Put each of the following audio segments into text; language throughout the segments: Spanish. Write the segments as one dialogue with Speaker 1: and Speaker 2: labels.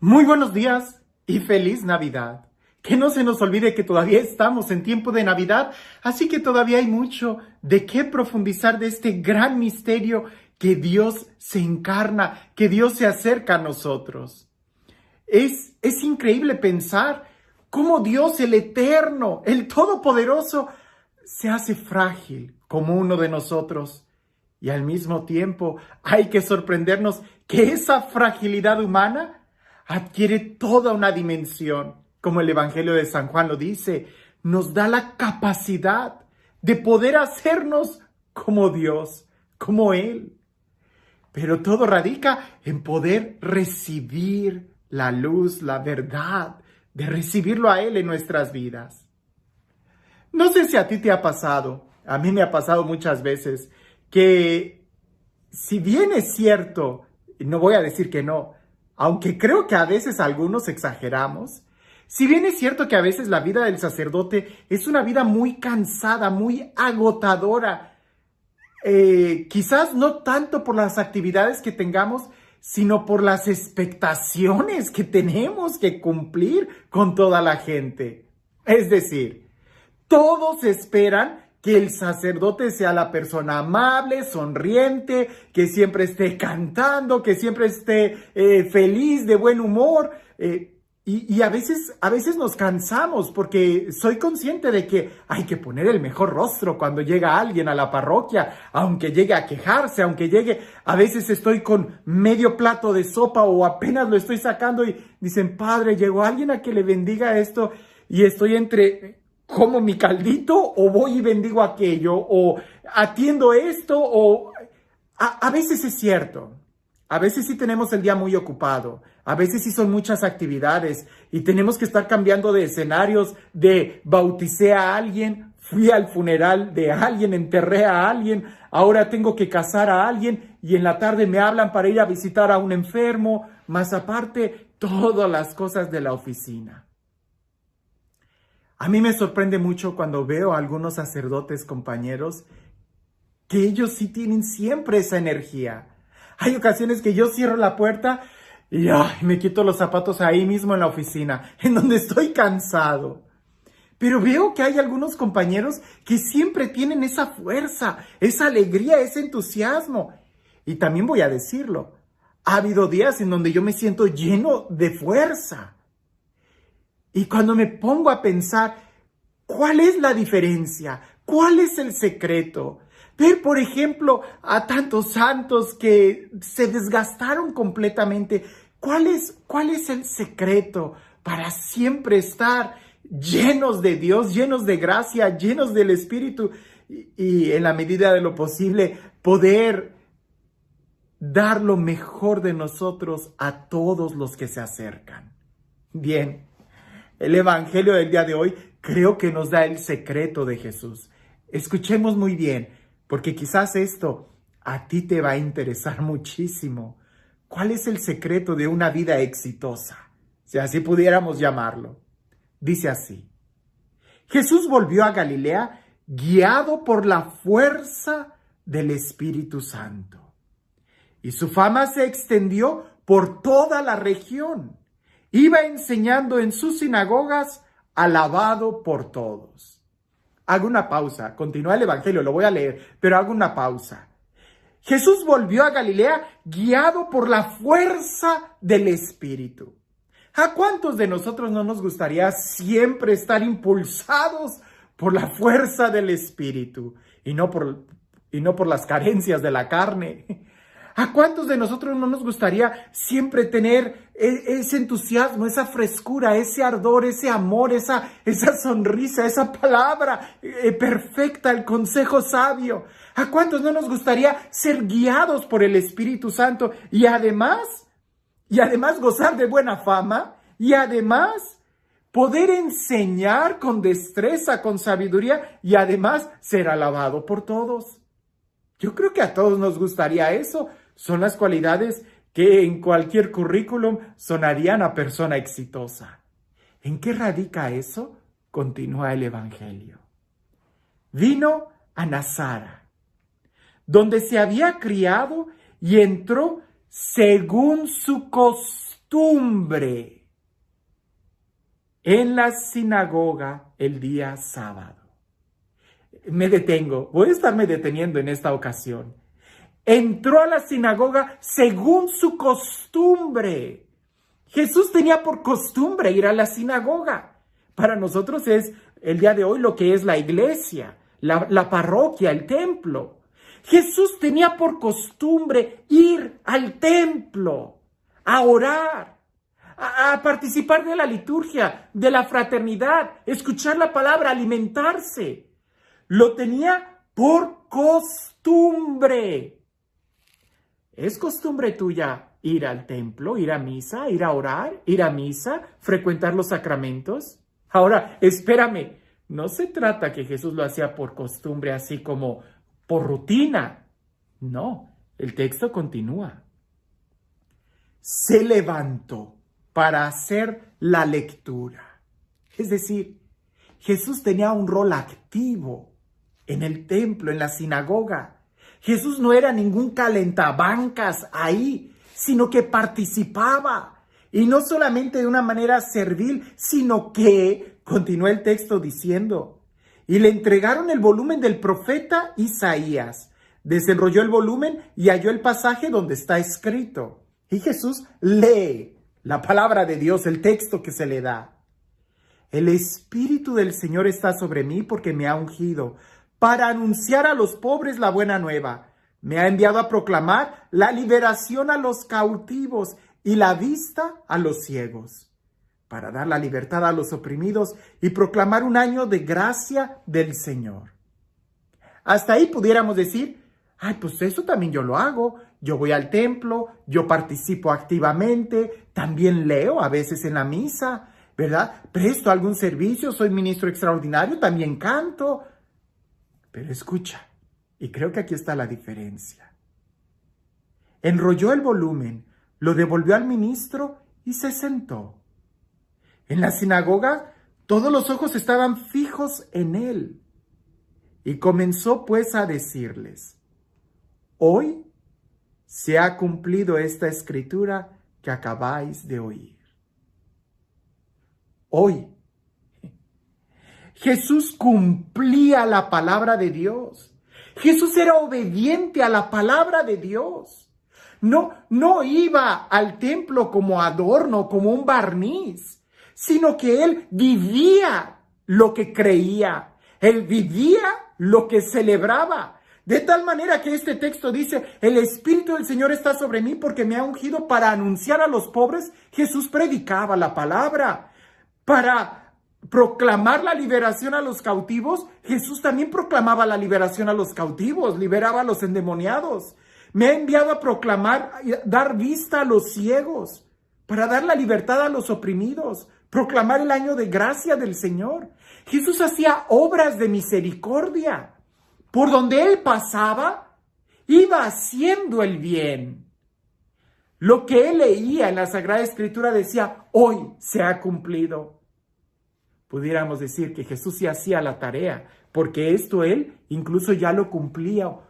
Speaker 1: Muy buenos días y feliz Navidad. Que no se nos olvide que todavía estamos en tiempo de Navidad, así que todavía hay mucho de qué profundizar de este gran misterio que Dios se encarna, que Dios se acerca a nosotros. Es increíble pensar cómo Dios, el Eterno, el Todopoderoso, se hace frágil como uno de nosotros. Y al mismo tiempo hay que sorprendernos que esa fragilidad humana adquiere toda una dimensión, como el Evangelio de San Juan lo dice, nos da la capacidad de poder hacernos como Dios, como Él. Pero todo radica en poder recibir la luz, la verdad, de recibirlo a Él en nuestras vidas. No sé si a ti te ha pasado, a mí me ha pasado muchas veces, que si bien es cierto, y no voy a decir que no, aunque creo que a veces algunos exageramos, si bien es cierto que a veces la vida del sacerdote es una vida muy cansada, muy agotadora, quizás no tanto por las actividades que tengamos, sino por las expectaciones que tenemos que cumplir con toda la gente. Es decir, todos esperan que el sacerdote sea la persona amable, sonriente, que siempre esté cantando, que siempre esté feliz, de buen humor. Y a veces nos cansamos porque soy consciente de que hay que poner el mejor rostro cuando llega alguien a la parroquia, aunque llegue a quejarse, aunque llegue, a veces estoy con medio plato de sopa o apenas lo estoy sacando y dicen, padre, llegó alguien a que le bendiga esto y estoy entre, ¿como mi caldito o voy y bendigo aquello o atiendo esto o a veces es cierto? A veces sí tenemos el día muy ocupado, a veces sí son muchas actividades y tenemos que estar cambiando de escenarios, de bauticé a alguien, fui al funeral de alguien, enterré a alguien, ahora tengo que casar a alguien y en la tarde me hablan para ir a visitar a un enfermo, más aparte todas las cosas de la oficina. A mí me sorprende mucho cuando veo a algunos sacerdotes compañeros que ellos sí tienen siempre esa energía. Hay ocasiones que yo cierro la puerta y me quito los zapatos ahí mismo en la oficina, en donde estoy cansado. Pero veo que hay algunos compañeros que siempre tienen esa fuerza, esa alegría, ese entusiasmo. Y también voy a decirlo, ha habido días en donde yo me siento lleno de fuerza. Y cuando me pongo a pensar, ¿cuál es la diferencia? ¿Cuál es el secreto? Ver, por ejemplo, a tantos santos que se desgastaron completamente. ¿Cuál es el secreto para siempre estar llenos de Dios, llenos de gracia, llenos del Espíritu y en la medida de lo posible poder dar lo mejor de nosotros a todos los que se acercan? Bien, el Evangelio del día de hoy creo que nos da el secreto de Jesús. Escuchemos muy bien, porque quizás esto a ti te va a interesar muchísimo. ¿Cuál es el secreto de una vida exitosa? Si así pudiéramos llamarlo. Dice así: Jesús volvió a Galilea guiado por la fuerza del Espíritu Santo. Y su fama se extendió por toda la región. Iba enseñando en sus sinagogas, alabado por todos. Hago una pausa, continúa el Evangelio, lo voy a leer, pero hago una pausa. Jesús volvió a Galilea guiado por la fuerza del Espíritu. ¿A cuántos de nosotros no nos gustaría siempre estar impulsados por la fuerza del Espíritu y no por las carencias de la carne? ¿A cuántos de nosotros no nos gustaría siempre tener ese entusiasmo, esa frescura, ese ardor, ese amor, esa sonrisa, esa palabra perfecta, el consejo sabio? ¿A cuántos no nos gustaría ser guiados por el Espíritu Santo y además gozar de buena fama y además poder enseñar con destreza, con sabiduría y además ser alabado por todos? Yo creo que a todos nos gustaría eso. Son las cualidades que en cualquier currículum sonarían a persona exitosa. ¿En qué radica eso? Continúa el Evangelio. Vino a Nazaret, donde se había criado, y entró según su costumbre costumbre en la sinagoga el día sábado. Me detengo, voy a estarme deteniendo en esta ocasión. Entró a la sinagoga según su costumbre. Jesús tenía por costumbre ir a la sinagoga. Para nosotros es el día de hoy lo que es la iglesia, la parroquia, el templo. Jesús tenía por costumbre ir al templo, a orar, a participar de la liturgia, de la fraternidad, escuchar la palabra, alimentarse. Lo tenía por costumbre. ¿Es costumbre tuya ir al templo, ir a misa, ir a orar, ir a misa, frecuentar los sacramentos? Ahora, espérame, no se trata que Jesús lo hacía por costumbre, así como por rutina. No, el texto continúa. Se levantó para hacer la lectura. Es decir, Jesús tenía un rol activo en el templo, en la sinagoga. Jesús no era ningún calentabancas ahí, sino que participaba. Y no solamente de una manera servil, sino que, continúa el texto diciendo, y le entregaron el volumen del profeta Isaías. Desenrolló el volumen y halló el pasaje donde está escrito. Y Jesús lee la palabra de Dios, el texto que se le da. El Espíritu del Señor está sobre mí porque me ha ungido para anunciar a los pobres la buena nueva. Me ha enviado a proclamar la liberación a los cautivos y la vista a los ciegos, para dar la libertad a los oprimidos y proclamar un año de gracia del Señor. Hasta ahí pudiéramos decir, ay, pues eso también yo lo hago. Yo voy al templo, yo participo activamente, también leo a veces en la misa, ¿verdad? Presto algún servicio, soy ministro extraordinario, también canto. Pero escucha, y creo que aquí está la diferencia. Enrolló el volumen, lo devolvió al ministro y se sentó. En la sinagoga, todos los ojos estaban fijos en él. Y comenzó pues a decirles, hoy se ha cumplido esta escritura que acabáis de oír. Hoy Jesús cumplía la palabra de Dios. Jesús era obediente a la palabra de Dios. No iba al templo como adorno, como un barniz, sino que él vivía lo que creía. Él vivía lo que celebraba. De tal manera que este texto dice, el Espíritu del Señor está sobre mí porque me ha ungido para anunciar a los pobres. Jesús predicaba la palabra. Para proclamar la liberación a los cautivos, Jesús también proclamaba la liberación a los cautivos, liberaba a los endemoniados. Me ha enviado a proclamar, dar vista a los ciegos, para dar la libertad a los oprimidos, proclamar el año de gracia del Señor. Jesús hacía obras de misericordia. Por donde él pasaba, iba haciendo el bien. Lo que él leía en la Sagrada Escritura decía, hoy se ha cumplido. Pudiéramos decir que Jesús sí hacía la tarea, porque esto él incluso ya lo cumplió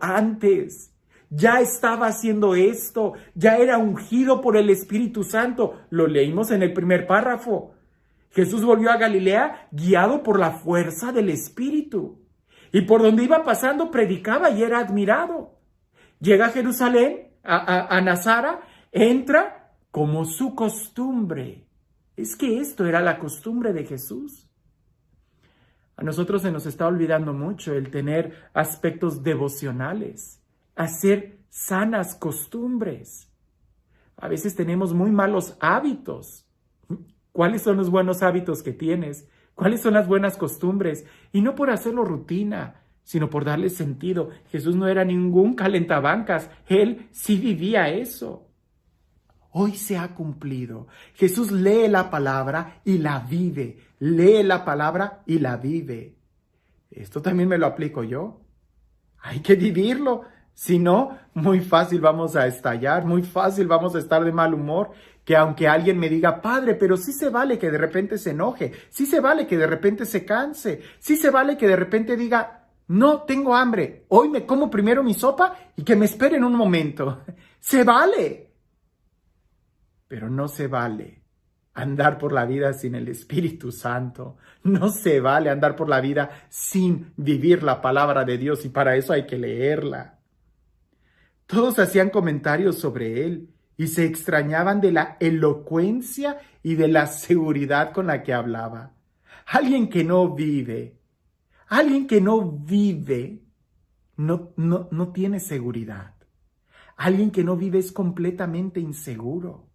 Speaker 1: antes. Ya estaba haciendo esto, ya era ungido por el Espíritu Santo. Lo leímos en el primer párrafo. Jesús volvió a Galilea guiado por la fuerza del Espíritu. Y por donde iba pasando predicaba y era admirado. Llega a Jerusalén, a Nazara, entra como su costumbre. Es que esto era la costumbre de Jesús. A nosotros se nos está olvidando mucho el tener aspectos devocionales, hacer sanas costumbres. A veces tenemos muy malos hábitos. ¿Cuáles son los buenos hábitos que tienes? ¿Cuáles son las buenas costumbres? Y no por hacerlo rutina, sino por darle sentido. Jesús no era ningún calentabancas. Él sí vivía eso. Hoy se ha cumplido. Jesús lee la palabra y la vive. Lee la palabra y la vive. Esto también me lo aplico yo. Hay que vivirlo. Si no, muy fácil vamos a estallar, muy fácil vamos a estar de mal humor, que aunque alguien me diga, padre, pero sí se vale que de repente se enoje, sí se vale que de repente se canse, sí se vale que de repente diga, no, tengo hambre, hoy me como primero mi sopa y que me esperen un momento. Se vale. Pero no se vale andar por la vida sin el Espíritu Santo. No se vale andar por la vida sin vivir la palabra de Dios, y para eso hay que leerla. Todos hacían comentarios sobre él y se extrañaban de la elocuencia y de la seguridad con la que hablaba. Alguien que no vive, no tiene seguridad. Alguien que no vive es completamente inseguro.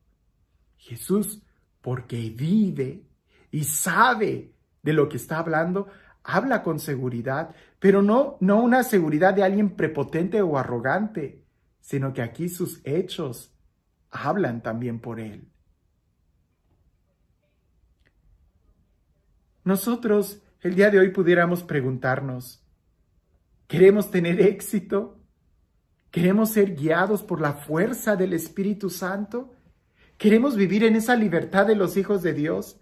Speaker 1: Jesús, porque vive y sabe de lo que está hablando, habla con seguridad, pero no una seguridad de alguien prepotente o arrogante, sino que aquí sus hechos hablan también por él. Nosotros el día de hoy pudiéramos preguntarnos, ¿queremos tener éxito? ¿Queremos ser guiados por la fuerza del Espíritu Santo? ¿Queremos vivir en esa libertad de los hijos de Dios?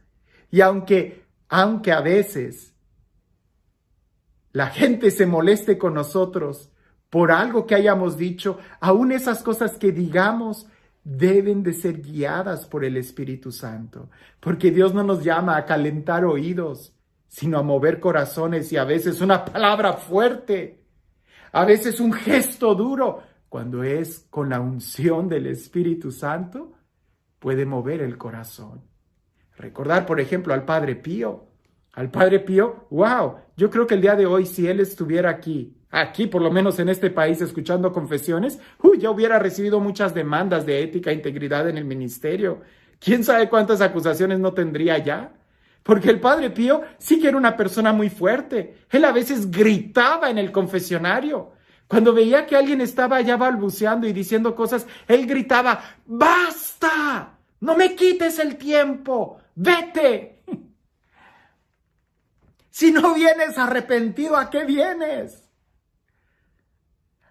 Speaker 1: Y aunque a veces la gente se moleste con nosotros por algo que hayamos dicho, aún esas cosas que digamos deben de ser guiadas por el Espíritu Santo, porque Dios no nos llama a calentar oídos, sino a mover corazones, y a veces una palabra fuerte, a veces un gesto duro, cuando es con la unción del Espíritu Santo, puede mover el corazón. Recordar, por ejemplo, al Padre Pío. Al Padre Pío, wow, yo creo que el día de hoy, si él estuviera aquí por lo menos en este país, escuchando confesiones, ya hubiera recibido muchas demandas de ética e integridad en el ministerio. ¿Quién sabe cuántas acusaciones no tendría ya? Porque el Padre Pío sí que era una persona muy fuerte. Él a veces gritaba en el confesionario. Cuando veía que alguien estaba allá balbuceando y diciendo cosas, él gritaba, ¡basta! ¡No me quites el tiempo! ¡Vete! Si no vienes arrepentido, ¿a qué vienes?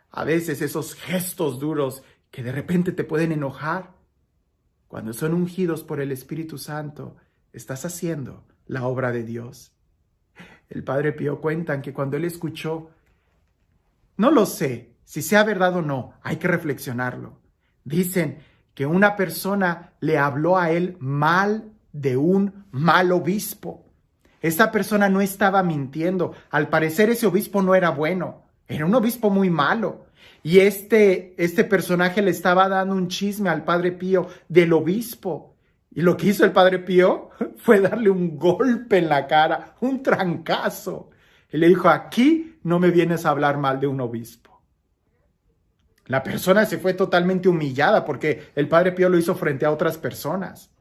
Speaker 1: A veces esos gestos duros que de repente te pueden enojar, cuando son ungidos por el Espíritu Santo, estás haciendo la obra de Dios. El Padre Pío cuentan que cuando él escuchó, no lo sé si sea verdad o no, hay que reflexionarlo. Dicen que una persona le habló a él mal de un mal obispo. Esta persona no estaba mintiendo. Al parecer ese obispo no era bueno. Era un obispo muy malo. Y este personaje le estaba dando un chisme al Padre Pío del obispo. Y lo que hizo el Padre Pío fue darle un golpe en la cara, un trancazo. Y le dijo, aquí no me vienes a hablar mal de un obispo. La persona se fue totalmente humillada porque el Padre Pío lo hizo frente a otras personas.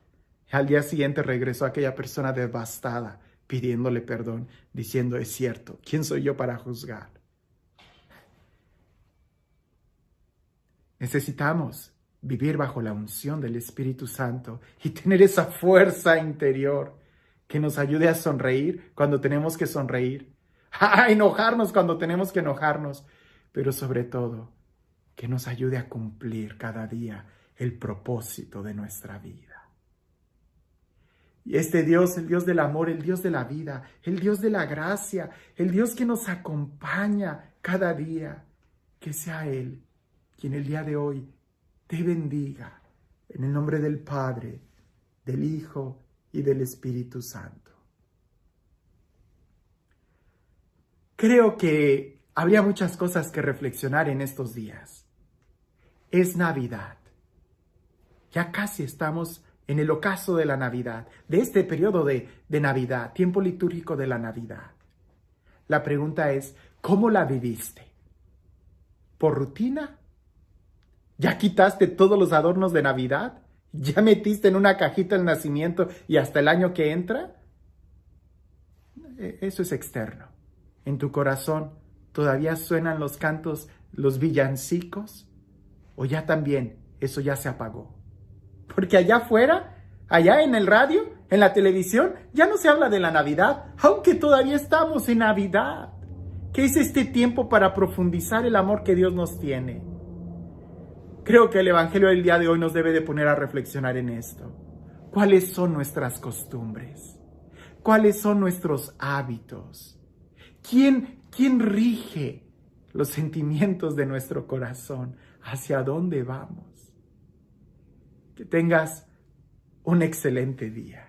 Speaker 1: Y al día siguiente regresó aquella persona devastada, pidiéndole perdón, diciendo, es cierto, ¿quién soy yo para juzgar? Necesitamos vivir bajo la unción del Espíritu Santo y tener esa fuerza interior que nos ayude a sonreír cuando tenemos que sonreír, a enojarnos cuando tenemos que enojarnos, pero sobre todo que nos ayude a cumplir cada día el propósito de nuestra vida. Y este Dios, el Dios del amor, el Dios de la vida, el Dios de la gracia, el Dios que nos acompaña cada día, que sea Él quien el día de hoy te bendiga en el nombre del Padre, del Hijo y del Espíritu Santo. Creo que habría muchas cosas que reflexionar en estos días. Es Navidad. Ya casi estamos en el ocaso de la Navidad, de este periodo de Navidad, tiempo litúrgico de la Navidad. La pregunta es, ¿cómo la viviste? ¿Por rutina? ¿Ya quitaste todos los adornos de Navidad? ¿Ya metiste en una cajita el nacimiento y hasta el año que entra? Eso es externo. ¿En tu corazón todavía suenan los cantos, los villancicos? ¿O ya también eso ya se apagó? Porque allá afuera, allá en el radio, en la televisión, ya no se habla de la Navidad, aunque todavía estamos en Navidad. ¿Qué es este tiempo para profundizar el amor que Dios nos tiene? Creo que el Evangelio del día de hoy nos debe de poner a reflexionar en esto. ¿Cuáles son nuestras costumbres? ¿Cuáles son nuestros hábitos? ¿Quién rige los sentimientos de nuestro corazón? ¿Hacia dónde vamos? Que tengas un excelente día.